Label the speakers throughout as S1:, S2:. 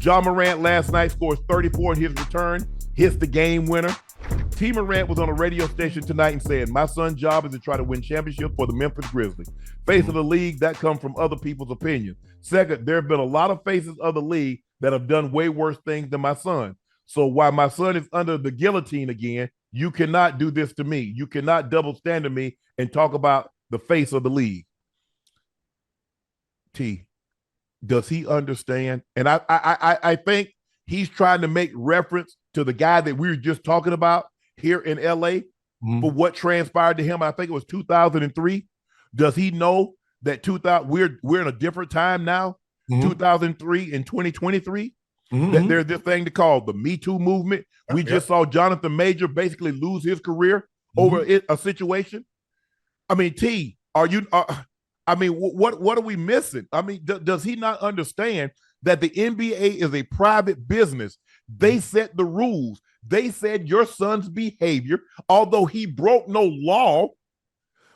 S1: Ja Morant last night scores 34 in his return, hits the game winner. Tee Morant was on a radio station tonight and said, my son's job is to try to win championships for the Memphis Grizzlies. Face of the league, that comes from other people's opinions. Second, there have been a lot of faces of the league that have done way worse things than my son. So while my son is under the guillotine again, you cannot do this to me. You cannot double standard me and talk about the face of the league. T, does he understand? And I think he's trying to make reference to the guy that we were just talking about here in LA for what transpired to him. I think it was 2003. Does he know that we're in a different time now, 2003 and 2023? That there's this thing to call the Me Too movement. We just saw Jonathan Major basically lose his career over a situation. I mean, T, what are we missing? I mean, does he not understand that the NBA is a private business? They set the rules. They said your son's behavior, although he broke no law,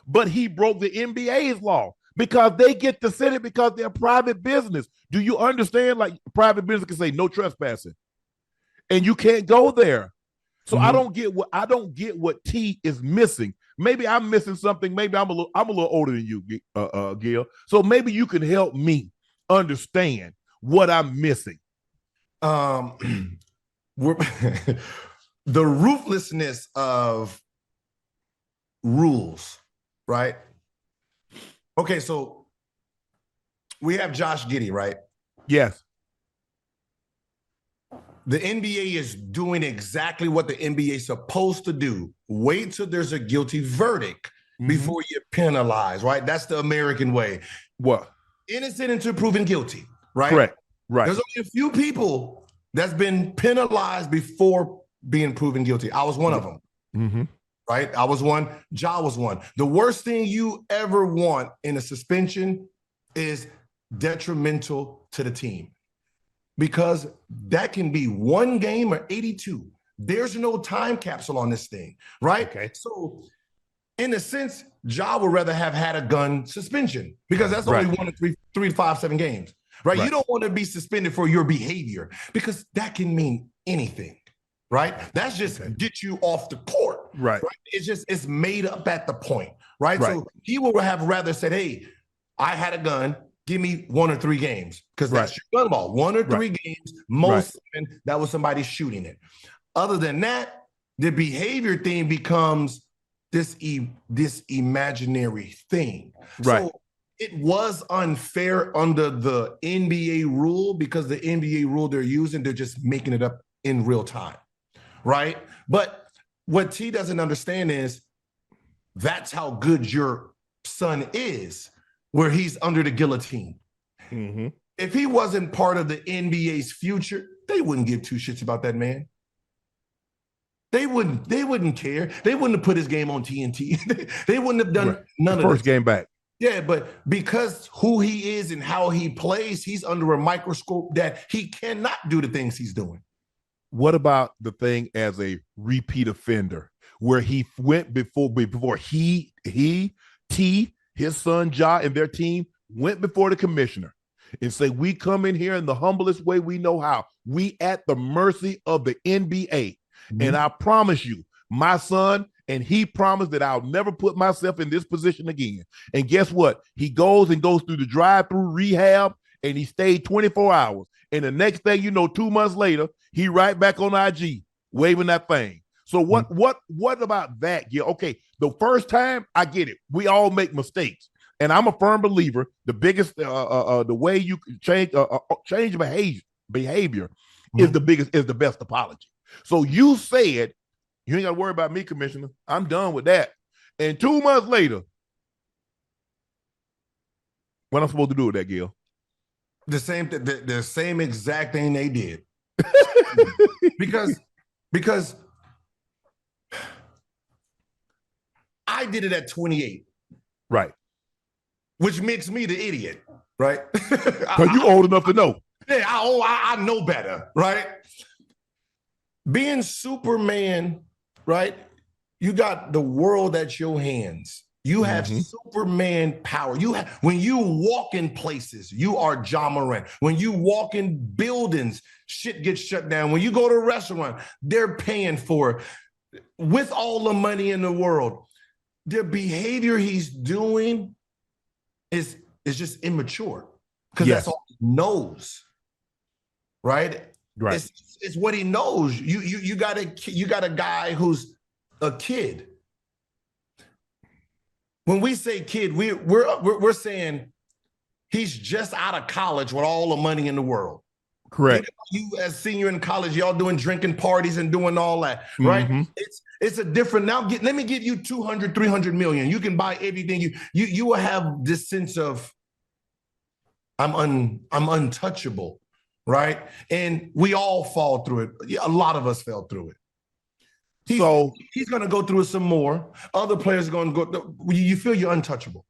S1: but he broke the NBA's law because they get to set it because they're a private business. Do you understand? Like, private business can say no trespassing, and you can't go there. So I don't get what T is missing. Maybe I'm missing something. Maybe I'm a little older than you, Gil. So maybe you can help me understand what I'm missing.
S2: The ruthlessness of rules, right? Okay, so we have Josh Giddey, right?
S1: Yes.
S2: The NBA is doing exactly what the NBA is supposed to do. Wait till there's a guilty verdict before you penalize, right? That's the American way.
S1: What?
S2: Innocent until proven guilty, right?
S1: Correct. Right.
S2: There's only a few people that's been penalized before being proven guilty. I was one of them, right? I was one. Ja was one. The worst thing you ever want in a suspension is detrimental to the team, because that can be one game or 82. There's no time capsule on this thing, right? Okay. So in a sense, Ja would rather have had a gun suspension because that's only 1 to 3 to 5, 7 games, right? You don't want to be suspended for your behavior because that can mean anything, right? That's just get you off the court, right? It's made up at the point, right? So he would have rather said, hey, I had a gun, give me 1 or 3 games, because that's your gun law. 1 or 3 games, most that was somebody shooting it. Other than that, the behavior thing becomes this imaginary thing. So it was unfair under the NBA rule because the NBA rule they're using, they're just making it up in real time, right? But what T doesn't understand is that's how good your son is, where he's under the guillotine. If he wasn't part of the NBA's future, they wouldn't give 2 shits about that man. They wouldn't care. They wouldn't have put his game on TNT. They wouldn't have done none of
S1: first game back.
S2: Yeah, but because who he is and how he plays, he's under a microscope that he cannot do the things he's doing.
S1: What about the thing as a repeat offender, where he went before he, T, his son Ja, and their team went before the commissioner and say, we come in here in the humblest way we know how. We at the mercy of the NBA. And I promise you, my son, and he promised that I'll never put myself in this position again. And guess what? He goes through the drive-through rehab, and he stayed 24 hours. And the next thing you know, 2 months later, he right back on IG waving that thing. So what about that? Yeah, okay. The first time, I get it. We all make mistakes. And I'm a firm believer, the biggest, the way you can change behavior is the best apology. So you said, you ain't got to worry about me, Commissioner. I'm done with that. And 2 months later, what I'm supposed to do with that, Gil?
S2: The same exact thing they did. because I did it at 28.
S1: Right.
S2: Which makes me the idiot, right?
S1: Because you old enough to know.
S2: Yeah, I know better, right? Being Superman, right? You got the world at your hands. You have Superman power. When you walk in places, you are Ja Morant. When you walk in buildings, shit gets shut down. When you go to a restaurant, they're paying for it. With all the money in the world, the behavior he's doing is just immature because that's all he knows, right?
S1: Right.
S2: It's what he knows. You got a guy who's a kid. When we say kid, we're saying he's just out of college with all the money in the world.
S1: Correct.
S2: You as senior in college, y'all doing drinking parties and doing all that, right? It's a different now. Let me give you 200, 300 million. You can buy everything. You will have this sense of I'm untouchable, right? And we all fall through it. A lot of us fell through it. He's going to go through it some more. Other players are going to go. You feel you're untouchable.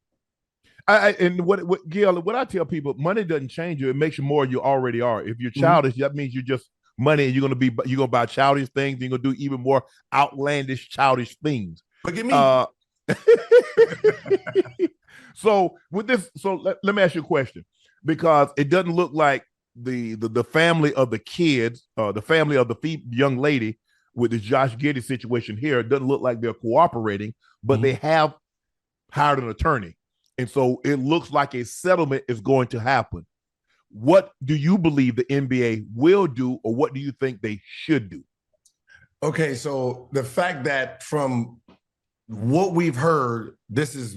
S1: And Gil, what I tell people, money doesn't change you. It makes you more you already are. If you're childish, that means you're just money, and you're going to buy childish things. You're going to do even more outlandish, childish things.
S2: Look at me.
S1: So with this, let me ask you a question, because it doesn't look like the family of the kids, the family of the young lady with the Josh Giddey situation here, it doesn't look like they're cooperating, but they have hired an attorney. And so it looks like a settlement is going to happen. What do you believe the NBA will do, or what do you think they should do?
S2: Okay, so the fact that from what we've heard, this has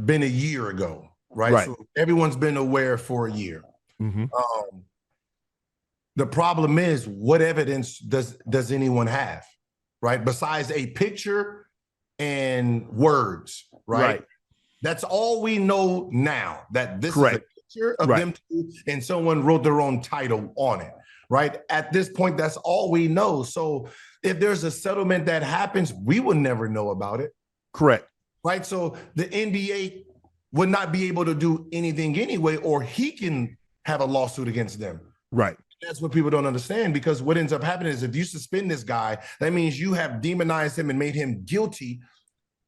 S2: been a year ago, right? So everyone's been aware for a year. The problem is, what evidence does anyone have, right? Besides a picture and words, right? That's all we know now, that this is a picture of them two, and someone wrote their own title on it, right? At this point, that's all we know. So if there's a settlement that happens, we will never know about it.
S1: Correct.
S2: Right? So the NBA would not be able to do anything anyway, or he can have a lawsuit against them.
S1: Right.
S2: That's what people don't understand, because what ends up happening is if you suspend this guy, that means you have demonized him and made him guilty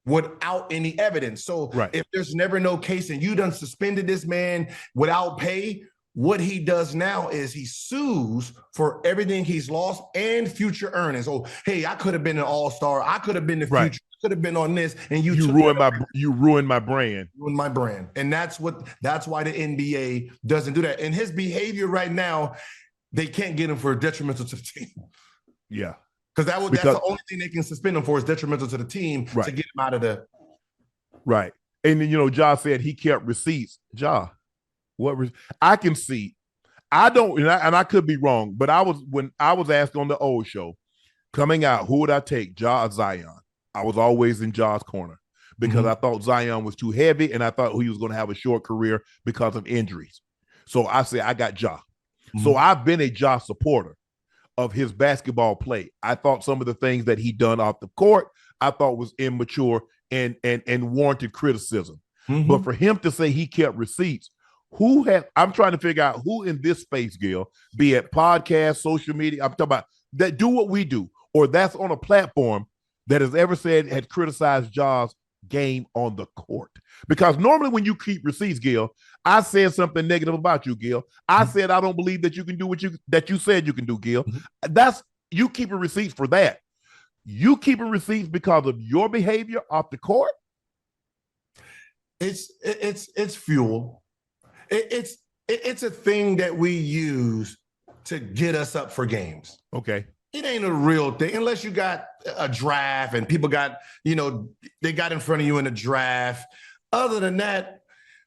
S2: without any evidence. So if there's never no case and you done suspended this man without pay, what he does now is he sues for everything he's lost and future earnings. Oh, hey, I could have been an all-star. I could have been the future. I could have been on this, and you
S1: ruined my brand.
S2: Ruined my brand. And that's why the NBA doesn't do that. And his behavior right now, they can't get him for detrimental to the team.
S1: Yeah.
S2: Because that's the only thing they can suspend him for, is detrimental to the team to get him out of the.
S1: Right. And then, Ja said he kept receipts. Ja, I can see. I don't, and I could be wrong, but when I was asked on the old show, coming out, who would I take, Ja or Zion? I was always in Ja's corner, because I thought Zion was too heavy, and I thought he was going to have a short career because of injuries. So I said, I got Ja. So I've been a Ja supporter of his basketball play. I thought some of the things that he done off the court, I thought was immature and warranted criticism. But for him to say he kept receipts, I'm trying to figure out who in this space, Gil, be it podcast, social media, I'm talking about, that do what we do, or that's on a platform that has ever said, had criticized Ja's game on the court. Because normally when you keep receipts, Gil, I said something negative about you, Gil. I said I don't believe that you can do that you said you can do, Gil. That's you keeping receipts for that. You keeping receipts because of your behavior off the court.
S2: It's fuel. It's a thing that we use to get us up for games.
S1: Okay.
S2: It ain't a real thing unless you got a draft and people got, they got in front of you in a draft. Other than that,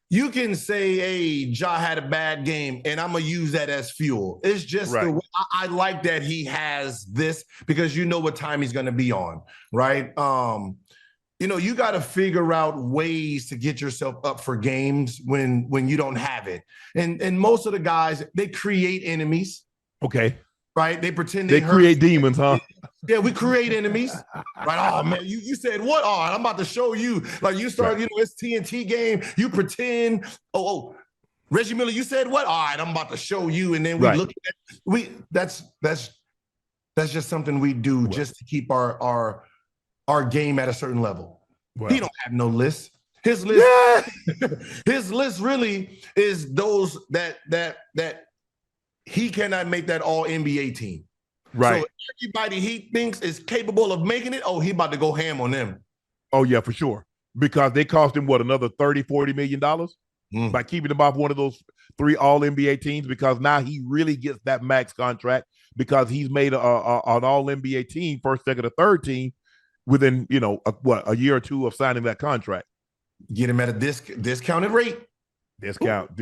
S2: you can say, hey, Ja had a bad game, and I'm going to use that as fuel. It's just the way I like that he has this, because you know what time he's going to be on, right? You got to figure out ways to get yourself up for games when you don't have it. And most of the guys, they create enemies.
S1: Okay.
S2: Right? They pretend
S1: they create demons, huh?
S2: Yeah, we create enemies. Right? Oh, man, you said what? Oh, I'm about to show you. Like, you start, it's TNT game. You pretend. Oh, Reggie Miller, you said what? All right, I'm about to show you. And then we look at that's just something we do just to keep our game at a certain level.
S1: Well,
S2: he don't have no list. His list, his list really is those that he cannot make that all NBA team.
S1: Right.
S2: So everybody he thinks is capable of making it, he about to go ham on them.
S1: Oh, yeah, for sure. Because they cost him, another $30-40 million by keeping him off one of those 3 all-NBA teams, because now he really gets that max contract because he's made an all-NBA team, first, second, or third team within, a year or two of signing that contract.
S2: Get him at a discounted rate.
S1: Discount.